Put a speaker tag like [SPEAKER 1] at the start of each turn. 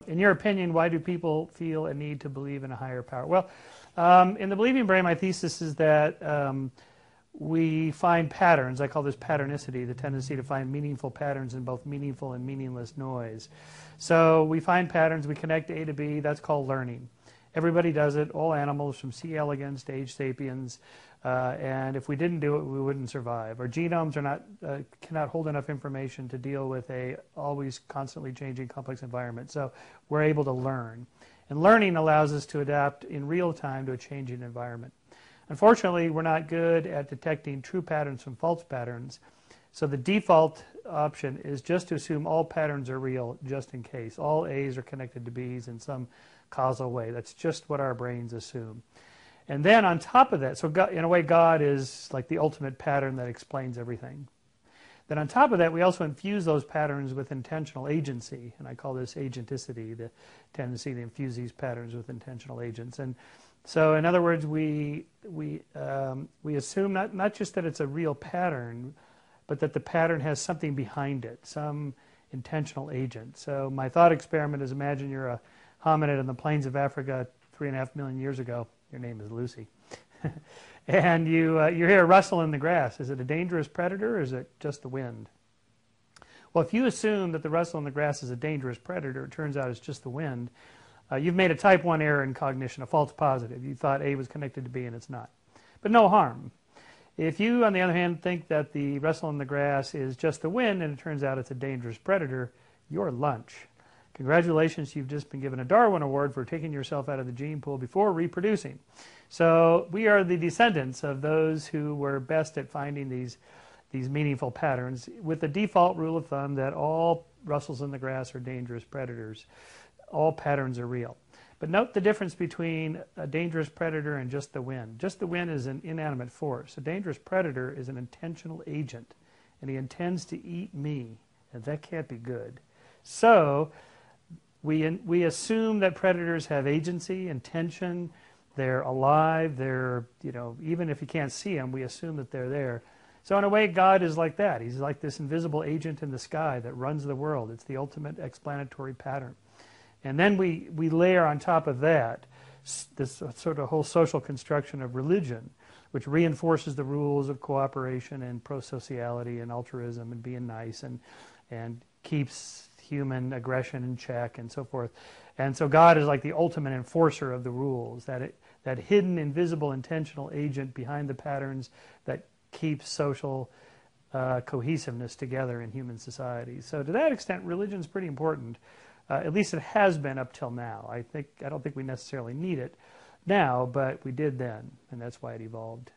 [SPEAKER 1] in your opinion, why do people feel a need to believe in a higher power? Well, in the believing brain, my thesis is that we find patterns. I call this patternicity, the tendency to find meaningful patterns in both meaningful and meaningless noise. So we find patterns, we connect A to B, that's called learning. Everybody does it, all animals from C. elegans to H. sapiens, and if we didn't do it, we wouldn't survive. Our genomes are not, cannot hold enough information to deal with a always constantly changing complex environment, so we're able to learn. And learning allows us to adapt in real time to a changing environment. Unfortunately, we're not good at detecting true patterns from false patterns, so the default option is just to assume all patterns are real, just in case. All A's are connected to B's in some causal way. That's just what our brains assume. And then on top of that, so God, in a way, God is like the ultimate pattern that explains everything. Then on top of that, we also infuse those patterns with intentional agency, and I call this agenticity, the tendency to infuse these patterns with intentional agents. And so, in other words, we assume not just that it's a real pattern, but that the pattern has something behind it, some intentional agent. So my thought experiment is, imagine you're a hominid in the plains of Africa 3.5 million years ago. Your name is Lucy. And you hear a rustle in the grass. Is it a dangerous predator, or is it just the wind? Well, if you assume that the rustle in the grass is a dangerous predator, it turns out it's just the wind, you've made a type 1 error in cognition, a false positive. You thought A was connected to B, and it's not. But no harm. If you, on the other hand, think that the rustle in the grass is just the wind, and it turns out it's a dangerous predator, you're lunch. Congratulations, you've just been given a Darwin Award for taking yourself out of the gene pool before reproducing. So we are the descendants of those who were best at finding these meaningful patterns, with the default rule of thumb that all rustles in the grass are dangerous predators. All patterns are real. But note the difference between a dangerous predator and just the wind. Just the wind is an inanimate force. A dangerous predator is an intentional agent, and he intends to eat me, and that can't be good. So we assume that predators have agency, intention, they're alive, they're, even if you can't see them, we assume that they're there. So in a way, God is like that. He's like this invisible agent in the sky that runs the world. It's the ultimate explanatory pattern. And then we layer on top of that this sort of whole social construction of religion, which reinforces the rules of cooperation and pro-sociality and altruism and being nice and keeps human aggression in check and so forth. And so God is like the ultimate enforcer of the rules, that hidden, invisible, intentional agent behind the patterns that keeps social cohesiveness together in human society. So to that extent, religion is pretty important. At least it has been up till now. I don't think we necessarily need it now, but we did then, and that's why it evolved.